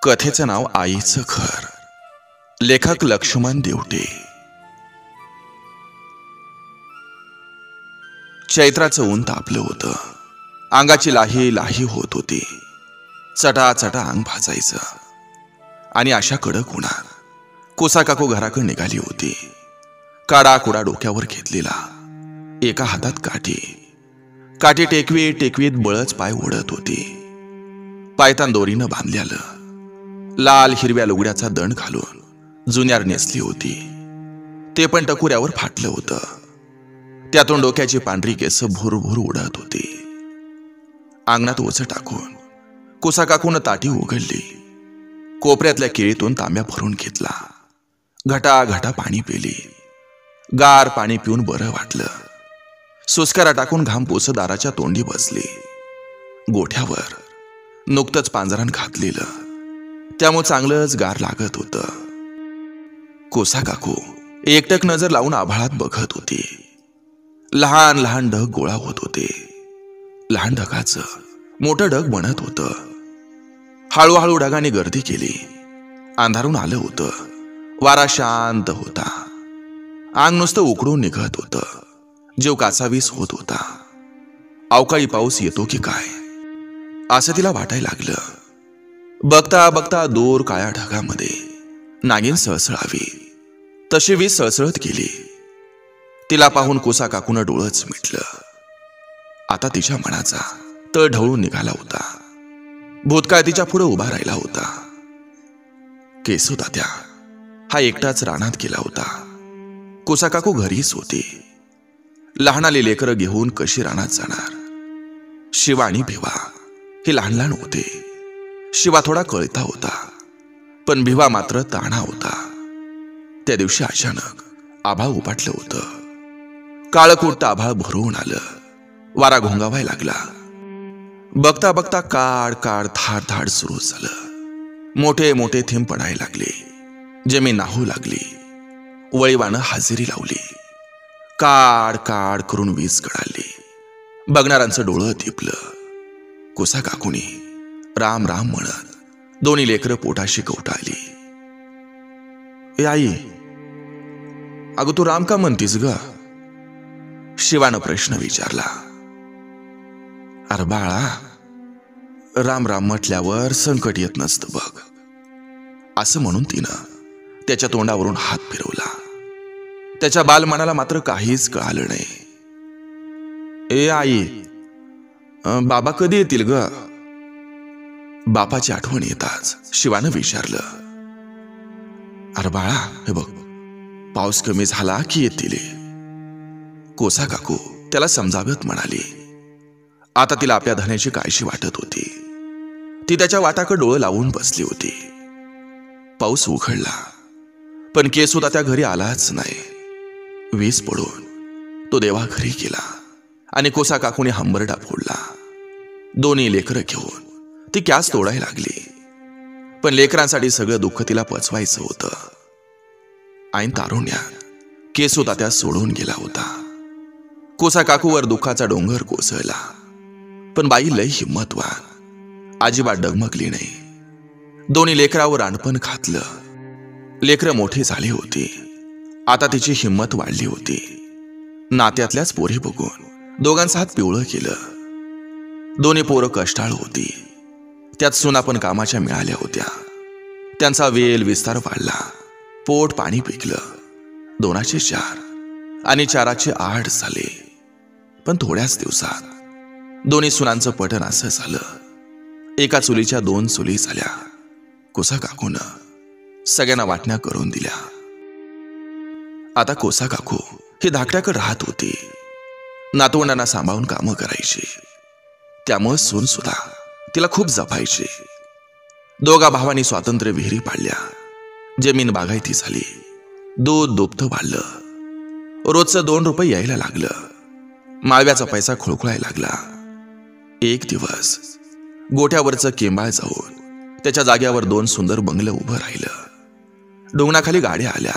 कथेचं नाव आईचं घर. लेखक लक्ष्मण देवटे. चैत्राचं ऊन तापलं होतं. अंगाची लाही लाही होत होती. चटाचटा अंग भाजायचं. आणि अशा कडक उन्हात कोसा काकू घराकडे निघाली होती. काडा कुडा डोक्यावर घेतलेला, एका हातात काठी. काठी टेकवीत टेकवीत बळच पाय ओढत होती. पायतान दोरीनं बांधल्यालं लाल हिरव्या लुगड्याचा दंड घालून जुन्यार नेसली होती. ते पण टकुऱ्यावर फाटलं होतं. त्यातून डोक्याची पांढरी केस भुरभुर उडत होती. अंगणात ओझ टाकून कोसा काकून ताटी उघडली. कोपऱ्यातल्या केळीतून तांब्या भरून घेतला. घटा घटा पाणी पेली. गार पाणी पिऊन बरं वाटलं. सुस्कारा टाकून घाम पोसत दाराच्या तोंडी बसली. गोठ्यावर नुकतंच पांजरान घातलेलं, त्यामुळे चांगलंच गार लागत होतं. कोसा काकू एकटक नजर लावून आभाळात बघत होती. लहान लहान ढग गोळा होत होते. लहान ढगाचं मोठं ढग बनत होतं. हळूहळू ढगाने गर्दी केली. अंधारून आलं होतं. वारा शांत होता. अंग नुसतं उकडून निघत होतं. जीव कासावीस होत होता. अवकाळी पाऊस येतो की काय असं तिला वाटायला लागलं. बघता बघता दूर काळ्या ढगामध्ये नागिन सळसळावी तशी वीज सळसळत गेली. तिला पाहून कोसा काकून डोळंच मिटलं. आता तिच्या मनाचा तळ ढवळून निघाला होता. भूतकाळ तिच्या पुढे उभा राहिला होता. केसू तात्या हा एकटाच रानात गेला होता. कोसा काकू घरीच होती. लहानाले लेकरं घेऊन कशी रानात जाणार. शिवा आणि भिवा हे लहान लहान होते. शिवा थोडा कळता होता, पण भिवा मात्र ताणा होता. त्या दिवशी अचानक आभाळ उपाटलं होतं. काळकुट्ट आभाळ भरून आलं. वारा घोंगावायला लागला. बघता बघता काड काड धाड धाड सुरू झालं. मोठे मोठे थेंब पडायला लागले. जमीन नाहू लागली. वळीवानं हजेरी लावली. काड काड करून वीज कडाली. बघणाऱ्यांचं डोळं दिपलं. कोसा काकूनी राम राम म्हणत दोन्ही लेकरं पोटाशी कवटाळली. ए आई, अगं तू राम का म्हणतीस ग? शिवानं प्रश्न विचारला. अरे बाळा, राम राम म्हटल्यावर संकट येत नसतं बघ, असं म्हणून तिनं त्याच्या तोंडावरून हात फिरवला. त्याच्या बालमनाला मात्र काहीच कळालं नाही. ए आई, बाबा कधी येतील ग? बापाची आठवण येताच शिवानं विचारलं. अरे बाळा, हे बघ, पाऊस कमी झाला की येतील. कोसा काकू त्याला समजावत म्हणाली. आता तिला आपल्या धन्याची काळजी वाटत होती. ती त्याच्या वाटाकडे डोळं लावून बसली होती. पाऊस उघडला, पण केसू त्या घरी आलाच नाही. वीज पडून तो देवा घरी गेला आणि कोसा काकूने हंबरडा फोडला. दोन्ही लेकरं घेऊन ती कॅस तोडायला लागली. पण लेकरांसाठी सगळं दुःख तिला पचवायचं होतं. ऐन तारुण्यात केसू तात्या सोडून गेला होता. कोसा काकूवर दुःखाचा डोंगर कोसळला. पण बाई लय हिंमतवान, अजिबात डगमगली नाही. दोन्ही लेकरावर आणपण घातलं. लेकरं मोठी झाली होती. आता तिची हिंमत वाढली होती. नात्यातल्याच पोरी बघून दोघांचा हात पिवळं केलं. दोन्ही पोरं कष्टाळ होती. त्यात सुना पण कामाच्या मिळाल्या होत्या. त्यांचा वेल विस्तार वाढला. पोट पाणी पिकलं. 2चे 4 आणि 4चे 8 झाले. पण थोड्याच दिवसात दोन्ही सुनांचं पटन असं झालं. एका चुलीच्या 2 चुली झाल्या. कोसा काकूनं सगळ्यांना वाटण्या करून दिल्या. आता कोसा काकू ही धाकट्याकडे राहत होती. नातवंडांना सांभाळून कामं करायची. त्यामुळे सून सुद्धा तिला खूप जपायची. दोघा भावांनी स्वातंत्र्य विहिरी पाडल्या. जमीन बागायती झाली. दूध दुभतं वाढलं. रोजचं 2 रुपये यायला लागलं. माळव्याचा पैसा खुळखुळायला लागला. एक दिवस गोठ्यावरचं केंबाळ जाऊन त्याच्या जाग्यावर 2 सुंदर बंगलं उभं राहिलं. डोंगणाखाली गाड्या आल्या.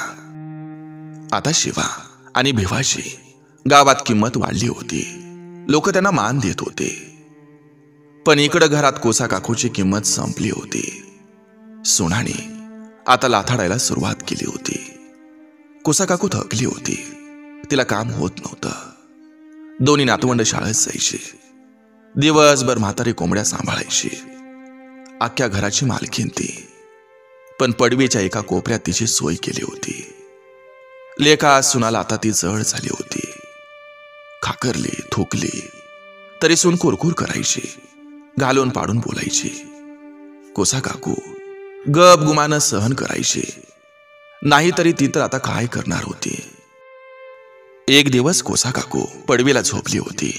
आता शिवा आणि भिवाची गावात किंमत वाढली होती. लोक त्यांना मान देत होते. पण इकडं घरात कोसा काकूची किंमत संपली होती. सोनाने आता लाथाडायला सुरुवात केली होती. कोसा काकू थकली होती. तिला काम होत नव्हतं. दोन्ही नातवंड शाळेत जायची. दिवसभर म्हातारी कोंबड्या सांभाळायची. अख्ख्या घराची मालकीण ती. पण पडवीच्या एका कोपऱ्यात तिची सोय केली होती. लेका सुनाला आता ती जड झाली होती. खाकरली थोकली तरी सून कुरकुर करायची. घालून पाडून बोलायची. कोसा काकू गप गुमानं सहन करायची. नाहीतरी ती तर आता काय करणार होती. एक दिवस कोसा काकू पडवीला झोपली होती.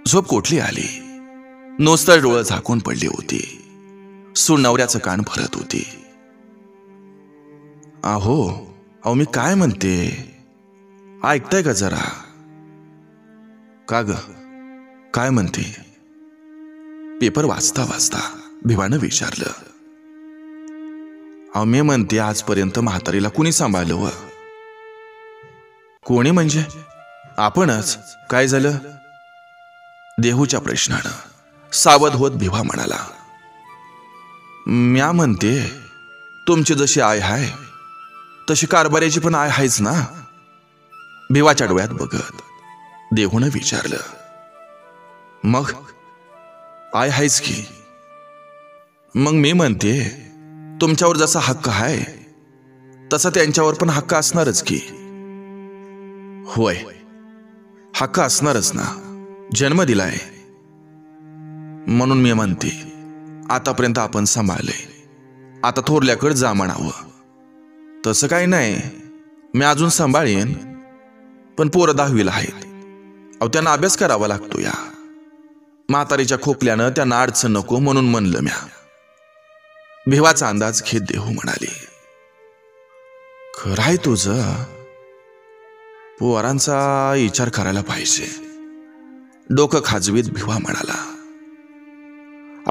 झोप कोठली आली. नोस्तर डोळं झाकून पडली होती. सून नवऱ्याचं कान भरत होती. अहो मी काय म्हणते, ऐकताय का जरा? का ग, काय म्हणते? पेपर वाचता वाचता भिवानं विचारलं. मी म्हणते आजपर्यंत म्हातारीला कुणी सांभाळलं व? कोणी म्हणजे? आपणच. काय झालं? देहूच्या प्रश्नानं सावध होत भिवा म्हणाला. म्या म्हणते तुमची जशी आय हाय तशी कारभाऱ्याची पण आय हायच ना? भिवाच्या डोळ्यात बघत देहूनं विचारलं. मग आय हायच की. मग मी म्हणते तुमच्यावर जसा हक्क आहे तसा त्यांच्यावर पण हक्क असणारच की. होय, हक्क असणारच ना. जन्म दिलाय म्हणून मी म्हणते आतापर्यंत आपण सांभाळले, आता थोरल्याकडे जा म्हणावं. तसं काही नाही, मी अजून सांभाळेन. पण पोरं 10वीला आहेत. त्यांना अभ्यास करावा लागतो. या म्हातारीच्या खोकल्यानं त्यांना अडचण नको म्हणून म्हणलं म्या. भिवाचा अंदाज घेत देहू म्हणाली. खरंय तुझं. पोरांचा विचार करायला पाहिजे. डोकं खाजवीत भिवा म्हणाला.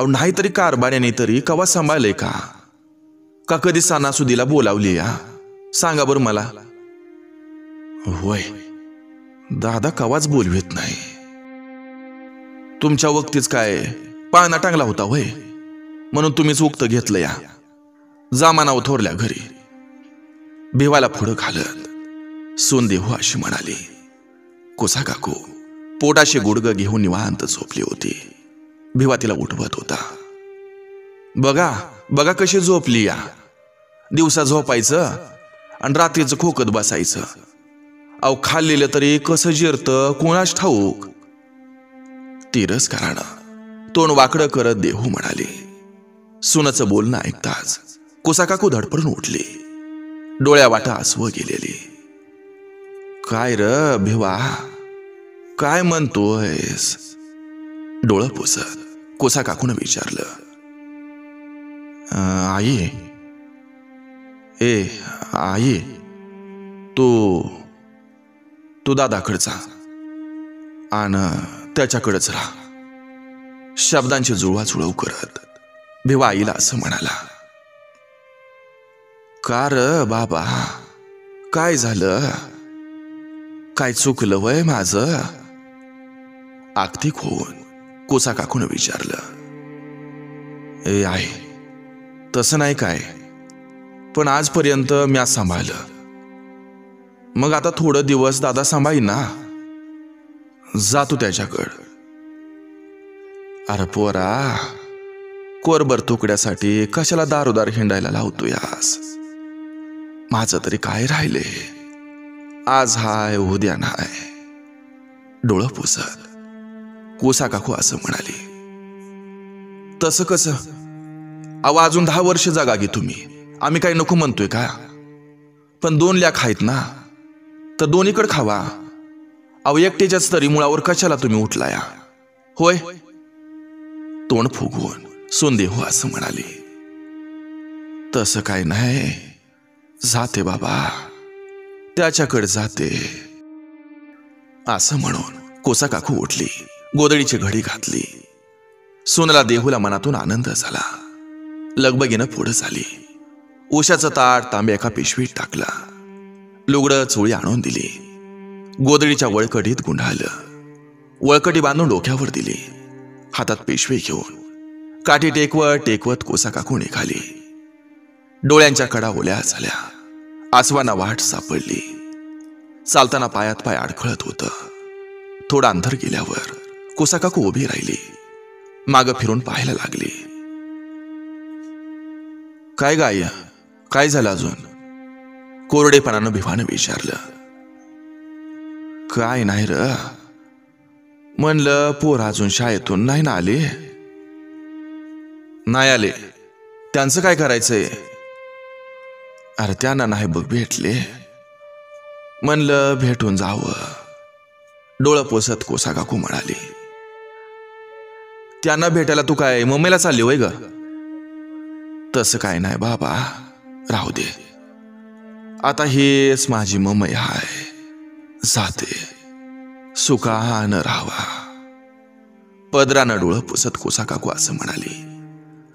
नाहीतरी कारभाऱ्याने तरी कवा सांभाळले का कधी सणासुदीला बोलावली या? सांगा बरं मला. होय, दादा कवाच बोलवीत नाही. तुमच्या वक्तीच काय पाळणा टांगला होता होय, म्हणून तुम्हीच उक्त घेतलं या. जा म्हणावं थोरल्या घरी. भिवाला पुढं घालत सून देहू अशी म्हणाली. कोसा काकू पोटाशी गुडगं घेऊन निवांत झोपली होती. भिवा तिला उठवत होता. बघा बघा कशी झोपली या. दिवसा झोपायचं आणि रात्रीचं खोकत बसायचं. खाल्लेलं तरी कसं जिरतं कोणाच ठाऊक. तिरस्कारानं तोंड वाकडं करत देहू म्हणाली. सुनाचं बोलणं ऐकताच कोसा काकू धडपडून उठली. डोळ्या वाटा आसवं गेलेली. काय र भिवा, काय म्हणतोयस? डोळं पुसत कोसा काकून विचारलं. आई, आई, तू दादाकडचा आणि त्याच्याकडेच राहा. शब्दांची जुळवाजुळव करत भिवा आईला असं म्हणाला. का र बाबा, काय झालं? काय चुकलं वय माझं? आक्तिक होऊन कोसा काकून विचारलं. आई, तसं नाही काय, पण आजपर्यंत म्या सांभाळलं. मग आता थोडं दिवस दादा सांभाळी ना. जातो त्याच्याकडं. अरे पोरा, कोरभर तुकड्यासाठी कशाला दारोदार हिंडायला लावतो यास? माझं तरी काय राहिले. आज हाय उद्या नाय. डोळं पुसत कोसा काकू असं म्हणाली. तसं कसं? अजून 10 वर्ष जागा घे तुम्ही. आम्ही काही नको म्हणतोय का? पण 2 लेक आहेत ना, तर दोन्हीकडे खावा. एकट्याच्याच तरी मुळावर कशाला तुम्ही उठला या? होय. तोंड फुगवून सोंदेहू असं म्हणाली. तसं काय नाही, जाते बाबा, त्याच्याकडे जाते. असं म्हणून कोसा काकू उठली. गोदडीची घडी घातली. सोनला देहूला मनातून आनंद झाला. लगबगीनं पुढं झाली. उशाचं ताट तांबे एका पिशवीत टाकला. लुगडं चोळी आणून दिली. गोदडीच्या वळकटीत गुंडाळलं. वळकटी बांधून डोक्यावर दिली. हातात पिशवी घेऊन काठी टेकवत टेकवत कोसा काकू निघाली. डोळ्यांच्या कडा ओल्या झाल्या, आसवांना वाट सापडली. चालताना पायात पाय अडखळत होतं. थोडं अंतर गेल्यावर कोसाकाकू उभी राहिली, मागं फिरून पाहायला लागली. काय गाय, काय झालं अजून? कोरडेपणानं भिवानं विचारलं. काय नाही र, म्हणलं पोर अजून शाळेतून नाही ना आले? नाही आले, त्यांचं काय करायचंय? अरे त्यांना नाही बघ भेटले, म्हणलं भेटून जावं. डोळं पोसत कोसाकाकू म्हणाली. त्यांना भेटायला तू काय मुंबईला चालली होय ग? तसं काय नाही बाबा, राहू दे. आता हेच माझी मुंबई हाय, जाते सुखानं राहावा. पदरानं डोळं पुसत कोसाकाकू असं म्हणाली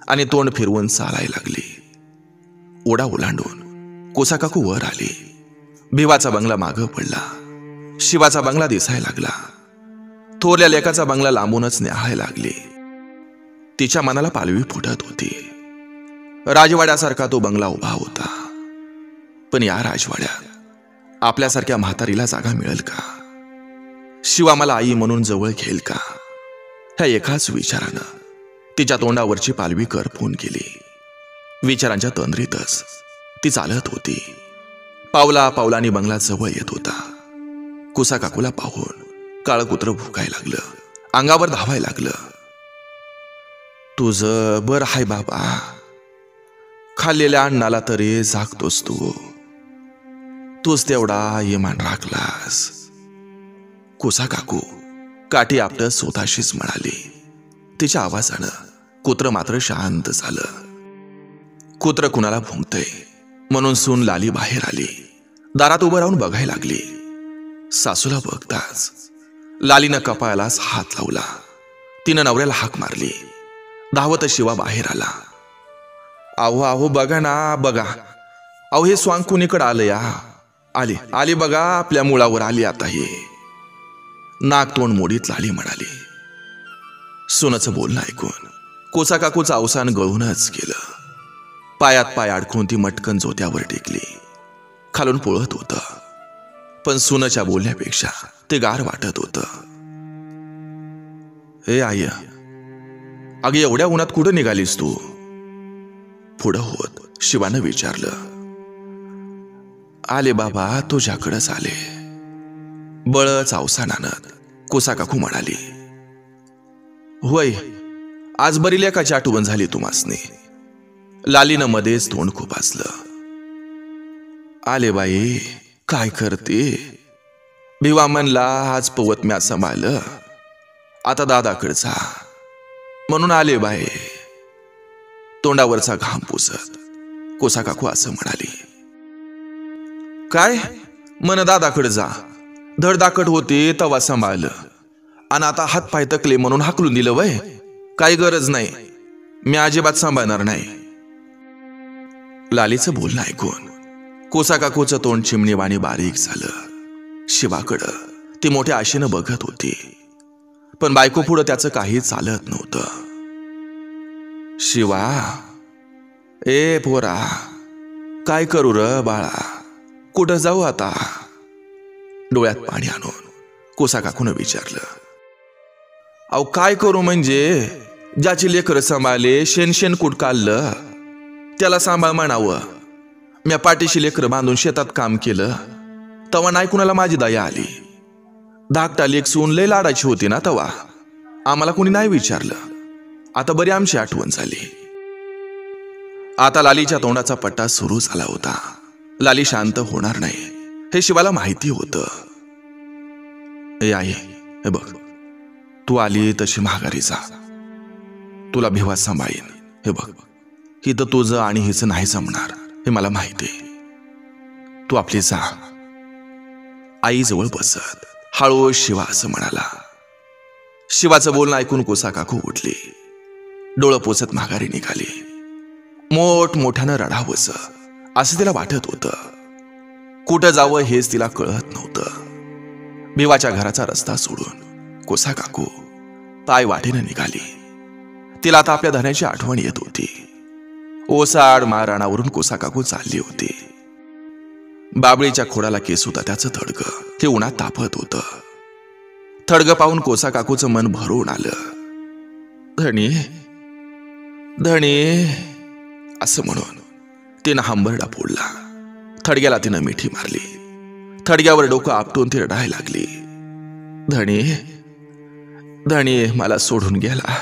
आणि तोंड फिरवून चालायला लागली. ओढा ओलांडून कोसाकाकू वर आली. भिवाचा बंगला मागं पडला. शिवाचा बंगला दिसायला लागला. थोरल्या लेकाचा बंगला लांबूनच न्याहायला लागली. तिच्या मनाला पालवी फुटत होती. राजवाड्यासारखा तो बंगला उभा होता, पण या राजवाड्यात आपल्यासारख्या म्हातारीला जागा मिळेल का? शिवा मला आई म्हणून जवळ घेईल का? ह्या एकाच विचारानं तिच्या तोंडावरची पालवी करपून गेली. विचारांच्या तंद्रीतच ती चालत होती. पावला पावलांनी बंगला जवळ येत होता. कोसाकाकूला पाहून काळं कुत्र भुकायला लागलं, अंगावर धावायला लागलं. तुझं बरं हाय बाबा, खाल्लेल्या अन्नाला तरी जागतोस तूच तेवढा इमान राखलास. कोसाकाकू काठी आपलं स्वतःशीच म्हणाली. तिच्या आवाजानं कुत्र मात्र शांत झालं. कुत्र कुणाला भुंकतंय म्हणून सून लाली बाहेर आली. दारात उभं राहून बघायला लागली. सासूला बघताच लालीनं कपाळालाच हात लावला. तिनं नवऱ्याला हाक मारली. धावत शिवा बाहेर आला. अहो अहो बघा ना बघा, अहो हे स्वांग कुणीकडे आलं या? आली आली बघा, आपल्या मुळावर आली आता. हे नाक तोंड मोडीत लाली म्हणाली. सुनाचं बोलणं ऐकून कोसाकाकूचं अवसान गळूनच गेलं. पायात पाय अडकून ती मटकन जोत्यावर टेकली. खालून पोळत होतं, पण सुनाच्या बोलण्यापेक्षा ते गार वाटत होतं. हे आई, अगं एवढ्या उन्हात कुठं निघालीस तू? पुढं होत शिवानं विचारलं. आले बाबा, तुझ्याकडंच आले. बळच अवसानानं कोसाकाकू म्हणाली. होय, आज बरी लेकाची आठवण झाली तुम्हासनी. लालीनं मध्येच तोंड खुपासलं. आले बाई, काय करते? भिवा म्हणला आज पवत म्या सांभाळलं, आता दादाकडचा म्हणून आले बाई. तोंडावरचा घाम पुसत कोसाकाकू असं म्हणाली. काय मन दादाकडे जा, धडधाकट होते तवा सांभाळलं, आणि आता हात पाय तकले म्हणून हाकलून दिलं वय? काही गरज नाही, मी अजिबात सांभाळणार नाही. लालीचं बोलणं ऐकून कोसाकाकूचं तोंड चिमणीवाणी बारीक झालं. शिवाकडं ती मोठ्या आशेनं बघत होती, पण बायको पुढं त्याचं काही चालत नव्हतं. शिवा, ए पोरा, काय करू र बाळा, कुठं जाऊ आता? डोळ्यात पाणी आणून कोसाकाकूनं विचारलं. अहो काय करू म्हणजे, ज्याची लेकरं सांभाळले शेण कुठ काढलं त्याला सांभाळ म्हणावं. म्या पाठीशी लेकरं बांधून शेतात काम केलं, तवा नाही कुणाला माझी दया आली. धाकटा लेक सून लय लाडाची होती ना तवा, आम्हाला कुणी नाही विचारलं. आता बरी आमची आठवण झाली. आता लालीच्या तोंडाचा पट्टा सुरू झाला होता. लाली शांत होणार नाही हे शिवाला माहिती होतं. ए आई, हे बघ, तू आली तशी माघारी जा, तुला भिवा सांभाळीन. हे बघ, हिथं तुझं आणि हिचं नाही जमणार हे मला माहिती आहे. तू आपली जा. आई जवळ बसत हळू शिवा असं म्हणाला. शिवाचं बोलणं ऐकून कोसाकाकू उठली. डोळं पोचत माघारी निघाली. मोठमोठ्यानं रडावंसं असं तिला वाटत होतं. कुठं जावं हेच तिला कळत नव्हतं. भिवाच्या घराचा रस्ता सोडून कोसाकाकू पाय वाटेनं निघाली. तिला आता आपल्या धन्याची आठवण येत होती. ओसाड माराणावरून कोसा काकू चालली होती. बाबळीच्या खोडाला केस होता त्याचं थडगं, ते उन्हात तापत होतं. थडगं पाहून कोसा काकूचं मन भरून आलं. धणी धणी असं म्हणून तिनं हंबरडा फोडला. थडग्याला तिनं मिठी मारली. थडग्यावर डोकं आपटून ती रडायला लागली. धणी धणी मला सोडून गेला,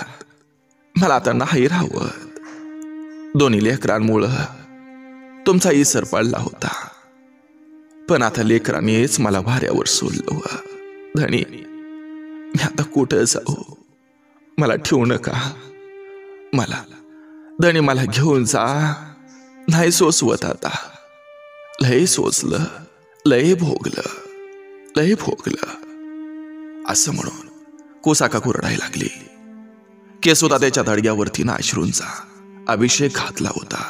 मला आता नाही राहवत. दोन्ही लेकरांमुळं तुमचा इसर पडला होता, पण आता लेकरांनीच मला भाऱ्यावर सोडलं. धणी मी आता कुठं जाऊ, मला ठेवू नका. मला धणी मला घेऊन जा. नाही सोसवत आता. लय सोसलं, लय भोगलं, लय भोगलं असं म्हणून कोसा काकू रडायला लागली. केसोदा त्याच्या थडग्यावरती ना अश्रूंचा अभिषेक घातला होता.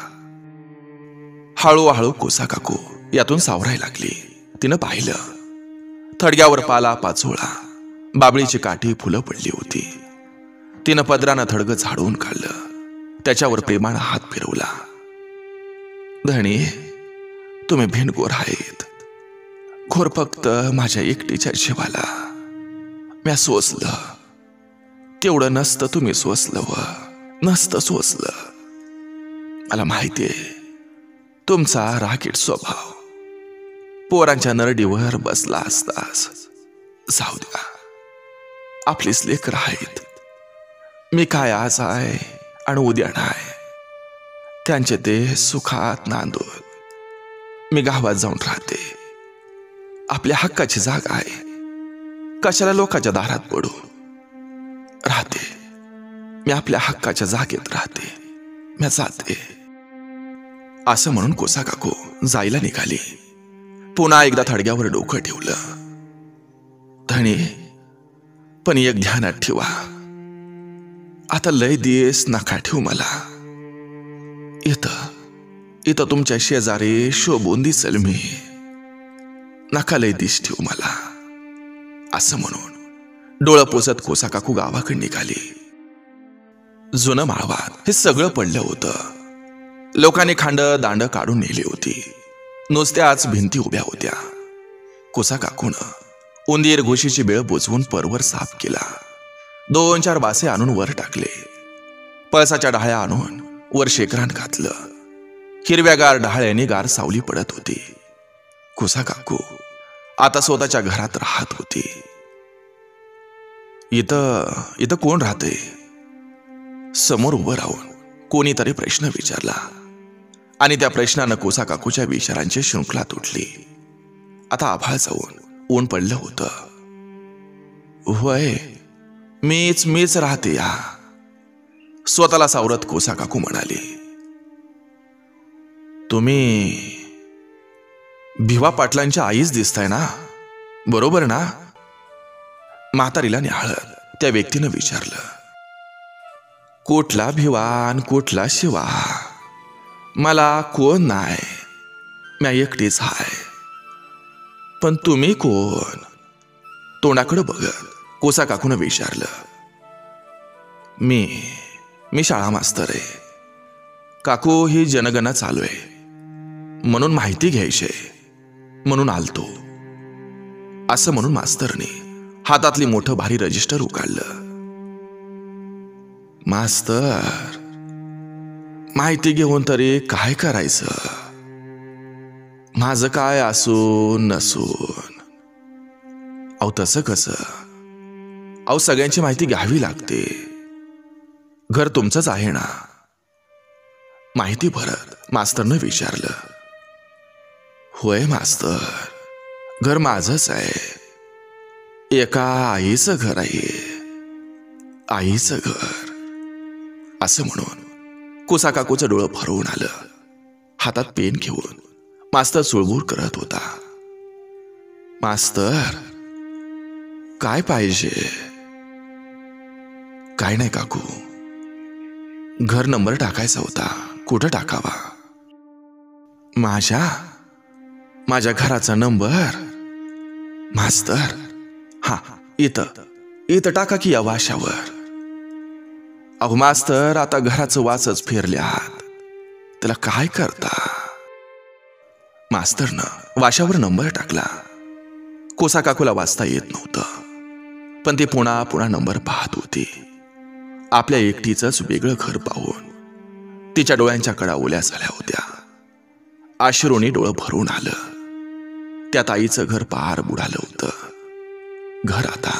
हळूहळू कोसा काकू यातून सावरायला लागली. तिनं पाहिलं थडग्यावर पाला पाचोळा, बाबळीची काठी फुलं पडली होती. तिनं पदरानं थडगं झाडून काढलं. त्याच्यावर प्रेमानं हात फिरवला. धणी तुम्ही भिनगोर आहेत. घोर फक्त माझ्या एकटीच्या जीवाला. म्या सोसलं तेवढं नसतं तुम्ही सोसलं, व नसतं सोसलं. मला माहितीये तुमचा रागीट स्वभाव पोरांच्या नरडीवर बसला असतास. जाऊ द्या, आपलीच लेकरं आहेत. मी काय आज आहे आणि उद्या नाही. त्यांचे ते सुखात नांदून मी गावात जाऊन राहते. आपल्या हक्काची जागा आहे, कशाला लोकांच्या दारात पडू. राहते मी आपल्या हक्काच्या जागेत राहते. मी जाते असं म्हणून कोसा काकू जायला निघाली. पुन्हा एकदा थडग्यावर डोकं ठेवलं. धणी पण एक ध्यानात ठेवा, आता लय दिवस नका ठेवू मला. इथं तुमच्या शेजारी शोभून दिसेल मी. नका लय दिस ठेवू मला असं म्हणून डोळं पोसत कोसा काकू गावाकडे निघाली. जुनं माळवात हे सगळं पडलं होतं. लोकांनी खांड दांड काढून नेली होती. नुसत्याच भिंती उभ्या होत्या. कोसा काकूनं उंदीर घुशीची बेळ बोचवून परवर साफ केला. 2-4 बासे आणून वर टाकले. पळसाच्या डाळ्या आणून वर शेकरान घातलं. हिरव्यागार डाळ्याने गार सावली पडत होती. कोसा काकू आता स्वतःच्या घरात राहत होती. इथं कोण राहते? समोर उभं राहून कोणीतरी प्रश्न विचारला आणि त्या प्रश्नानं कोसा काकूच्या विचारांची शृंखला तुटली. आता आभाळ जाऊन ऊन पडलं होतं. होय, मीच राहते या. स्वतःला सावरत कोसा काकू म्हणाली. तुम्ही भिवा पाटलांच्या आईच दिसताय ना, बरोबर ना? म्हातारीला निहाळत त्या व्यक्तीनं विचारलं. कुठला भिवान कुठला शिवा, मला कोण नाही, म्या एकटीच हाय. पण तुम्ही कोण? तोंडाकडे बघत कोसा काकून विचारलं. मी शाळा मास्तर आहे. काकू ही जनगणना चालू आहे म्हणून माहिती घ्यायची, म्हणून आलतो असं म्हणून मास्तरने हातातली मोठं भारी रजिस्टर उकाडलं. मास्तर, माहिती घेऊन तरी काय करायचं? माझं काय असून नसून. अहो तसं कसं? अहो सगळ्यांची माहिती घ्यावी लागते. घर तुमचंच आहे ना? माहिती भरत मास्तरनं विचारलं. होय मास्तर, घर माझंच आहे. एका आईचं घर आहे, आईचं घर असं म्हणून कोसा काकूचं डोळं भरवून आलं. हातात पेन घेऊन मास्तर सुळबूर करत होता. मास्तर, काय पाहिजे? काय नाही काकू, घर नंबर टाकायचा होता, कुठं टाकावा? माझ्या घराचा नंबर? मास्तर, हा इथं टाका की या वाशावर. अहो मास्तर, आता घराचं वाचच फिरल्यात. त्याला काय करता? मास्तरनं वाशावर नंबर टाकला. कोसा काकूला वाचता येत नव्हतं, पण ते पुन्हा पुन्हा नंबर पाहत होते. आपल्या एकटीचंच वेगळं घर पाहून तिच्या डोळ्यांच्या कडा ओल्या झाल्या होत्या. अश्रूने डोळं भरून आलं. त्यात आईचं घर पार बुडालं होतं. घर आता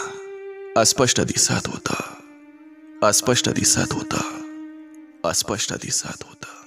अस्पष्ट दिसत होतं, अस्पष्ट दिसत होतं, अस्पष्ट दिसत होतं.